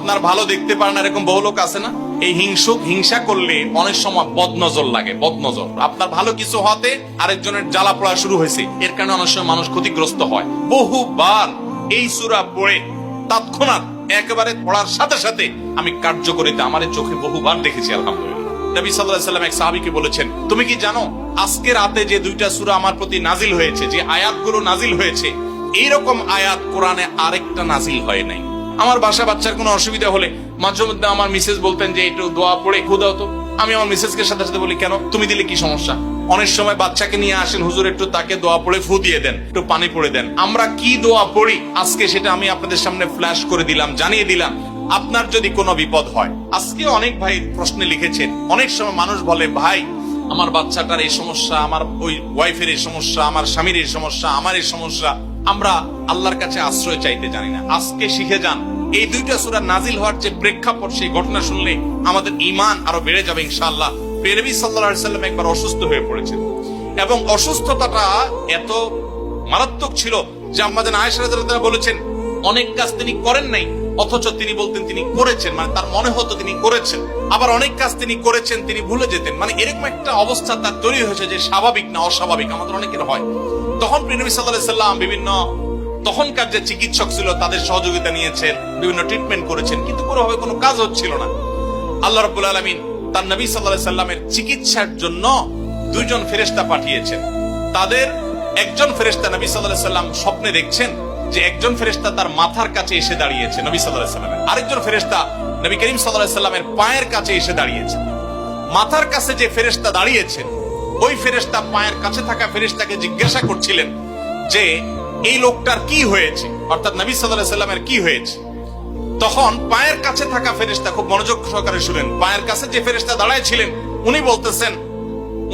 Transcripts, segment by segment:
আপনার ভালো দেখতে পারেন এরকম বহু লোক আছে না? এই হিংসা করলে অনেক সময় বদনজর লাগে, বদনজর। আপনার ভালো কিছু হতে আরেকজনের জ্বালা পড়া শুরু হয়েছে, এর কারণে অনেক সময় মানুষ ক্ষতিগ্রস্ত হয়। বহুবার এই সূরা পড়ে তৎক্ষণাৎ একেবারে পড়ার সাথে সাথে আমি কার্যকরিতা আমার চোখে বহুবার দেখেছি, আলহামদুলিল্লাহ। নবী সাল্লাল্লাহু আলাইহি ওয়াসাল্লাম এক সাহাবীকে বলেছেন, তুমি কি জানো আজকে রাতে যে দুইটা সূরা আমার প্রতি নাজিল হয়েছে, যে আয়াতগুলো নাজিল হয়েছে, এইরকম আয়াত কোরআনে আরেকটা নাজিল হয় নাই। আমার বাসা বাচ্চার কোনো অসুবিধা হলে মাঝে মধ্যে আমার মিসেস বলতেন যে একটু দোয়া পড়ে খুদাও তো। আমি আমার মিসেসকে সাথে সাথে বলি, কেন, তুমি দিলে কি সমস্যা? অনেক সময় বাচ্চাকে নিয়ে আসেন, হুজুর একটু তাকে দোয়া পড়ে ফু দিয়ে দেন, একটু পানি পড়ে দেন। আমরা কি দোয়া পড়ি আজকে সেটা আমি আপনাদের সামনে ফ্ল্যাশ করে দিলাম, জানিয়ে দিলাম। আপনার যদি কোনো বিপদ হয়, আজকে অনেক ভাই প্রশ্নে লিখেছেন, অনেক সময় মানুষ বলে, ভাই আমার বাচ্চাটার এই সমস্যা, আমার ওই ওয়াইফের এই সমস্যা, আমার স্বামীর এই সমস্যা, আমার এই সমস্যা, আমরা আল্লাহর কাছে আশ্রয় চাইতে জানি না। আজকে শিখে যান, এই দুইটা সূরা নাজিল হওয়ার যে প্রেক্ষাপট, সেই ঘটনা শুনলে আমাদের ঈমান আরো বেড়ে যাবে ইনশাআল্লাহ। নবী সাল্লাল্লাহু আলাইহি ওয়াসাল্লাম একবার অসুস্থ হয়ে পড়েছেন এবং অসুস্থতাটা এত মারাত্মক ছিল যে আম্মা জান আয়েশা রাদিয়াল্লাহু তাআলা বলেছেন, অনেক কাজ তিনি করেন নাই অথচ তিনি বলতেন তিনি করেছেন, মানে তার মনে হতো তিনি করেছেন। আবার অনেক কাজ তিনি করেছেন তিনি ভুলে যেতেন, মানে এরকম একটা অবস্থা তার তৈরি হয়েছে যে স্বাভাবিক না অস্বাভাবিক, আমাদের অনেকের হয়। তখন নবী সাল্লাল্লাহু আলাইহি ওয়াসাল্লাম বিভিন্ন তখনকার যে চিকিৎসক ছিল তাদের সহযোগিতা নিয়েছেন, বিভিন্ন ট্রিটমেন্ট করেছেন, কিন্তু কোনোভাবে কোনো কাজ হচ্ছিল না। আল্লাহ রাব্বুল আলামিন তার নবী সাল্লাল্লাহু আলাইহি ওয়াসাল্লামের চিকিৎসার জন্য দুইজন ফেরেশতা পাঠিয়েছেন। তাদের একজন ফেরেশতা নবী সাল্লাল্লাহু আলাইহি ওয়াসাল্লাম স্বপ্নে দেখছেন যে একজন ফেরেশতা তার মাথার কাছে এসে দাঁড়িয়েছে নবী সাল্লাল্লাহু আলাইহি ওয়াসাল্লামের, আরেকজন ফেরেশতা নবী করিম সাল্লাল্লাহু আলাইহি ওয়াসাল্লামের পায়ের কাছে এসে দাঁড়িয়েছে। মাথার কাছে যে ফেরেশতা দাঁড়িয়েছেন, ওই ফেরেশতা পায়ের কাছে থাকা ফেরেশতাকে জিজ্ঞাসা করছিলেন যে এই লোকটার কি হয়েছে, অর্থাৎ নবী সাল্লাল্লাহু আলাইহি ওয়াসাল্লামের কি হয়েছে। তখন পায়ের কাছে থাকা ফেরেশতা খুব মনোযোগ সহকারে শুনেন, পায়ের কাছে যে ফেরেশতা দাঁড়ায় ছিলেন উনি বলতেছেন,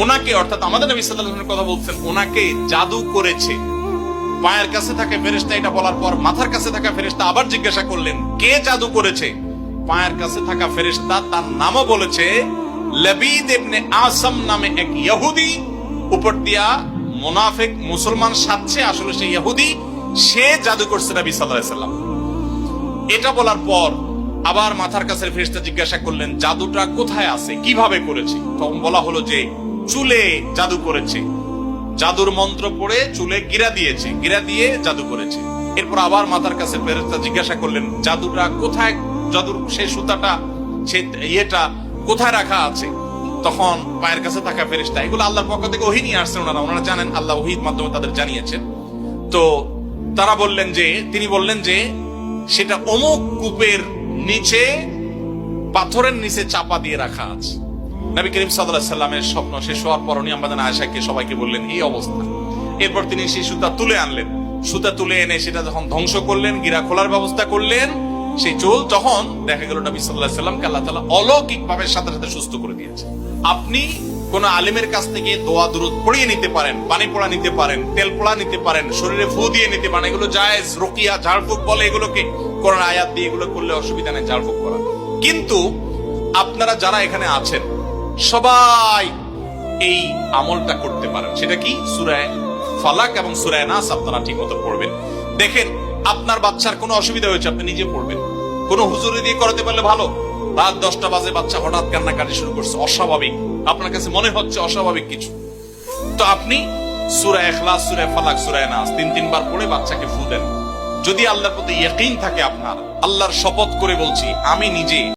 ওনাকে, অর্থাৎ আমাদের নবী সাল্লাল্লাহু আলাইহি ওয়াসাল্লামের কথা বলছেন, ওনাকে জাদু করেছে। পায়ের কাছে থাকা ফেরেশতা এটা বলার পর মাথার কাছে থাকা ফেরেশতা আবার জিজ্ঞাসা করলেন, কে জাদু করেছে? পায়ের কাছে থাকা ফেরেশতা তার নামও বলেছে, লবিদ ইবনে আসাম নামে এক ইহুদি, উপর দিয়া মুনাফিক মুসলমান সাজছে, আসলে সে ইহুদি, সে জাদু করছে নবী সাল্লাল্লাহু আলাইহি ওয়াসাল্লাম। এটা বলার পর আবার মাথার কাছে ফেরেশতা জিজ্ঞাসা করলেন, জাদুটা কোথায় আছে, কিভাবে করেছে? তখন বলা হলো যে চুলে জাদু করেছে, জাদুর মন্ত্র পড়ে চুলে গিরা দিয়েছে, গিরা দিয়ে জাদু করেছে। এরপর আবার মাথার কাছে ফেরেশতা জিজ্ঞাসা করলেন, জাদুটা কোথায়, জাদুর সেই সুতাটা, সেই ইয়েটা কোথায় রাখা আছে? তখন পায়ের কাছে থাকা ফেরেশতা, এগুলো আল্লাহর পক্ষ থেকে ওহী নিয়ে আসছেন, ওনারা জানেন, আল্লাহ ওহীর মাধ্যমে তাদের জানিয়েছেন। তো তারা বললেন যে, তিনি বললেন যে সেটা অমুক কূপের নিচে, পাথরের নিচে চাপা দিয়ে রাখা আছে। নবী করিম সাল্লাল্লাহু আলাইহি ওয়াসাল্লামের স্বপ্ন শেষ হওয়ার পর উনি আম্মা জান আয়েশাকে সবাইকে বললেন এই অবস্থা। এরপর তিনি সেই সুতা তুলে আনলেন, সুতা তুলে এনে সেটা যখন ধ্বংস করলেন, গিরা খোলার ব্যবস্থা করলেন, সেই চুল, তখন দেখা গেল নবী সাল্লাল্লাহু আলাইহি ওয়াসাল্লামকে আল্লাহ তাআলা অলৌকিক ভাবে সাথে সাথে সুস্থ করে দিয়েছে। আপনি কোন আলিমের কাছ থেকে দোয়া দুরূদ পড়িয়ে নিতে পারেন, পানি পোড়া নিতে পারেন, তেল পোড়া নিতে পারেন, শরীরে ফু দিয়ে নিতে পারেন, এগুলো জায়েজ। রুকিয়া, ঝাড়ফুঁক বলে এগুলোকে, কোরআন আয়াত দিয়ে এগুলো করলে অসুবিধা নেই ঝাড়ফুঁক করা। কিন্তু আপনারা যারা এখানে আছেন সবাই এই আমলটা করতে পারেন। সেটা কি? সূরা ফালাক এবং সূরা নাস আপনারা ঠিকমতো পড়বেন। দেখেন আপনার বাচ্চার কোনো অসুবিধা হয়েছে, আপনি নিজে পড়বেন। কোনো হুজুরি দিয়ে করাতে পারলে ভালো। রাত 10টা বাজে বাচ্চা হঠাৎ কান্নাকাটি শুরু করছে, অস্বাভাবিক, আপনার কাছে মনে হচ্ছে অস্বাভাবিক কিছু, তো আপনি সূরা ইখলাস, সূরা ফালাক, সূরা নাস 3 বার পড়ে বাচ্চাকে ফু দেন। যদি আল্লাহর প্রতি ইয়াকিন থাকে আপনার, আল্লাহর শপথ করে বলছি, আমি নিজে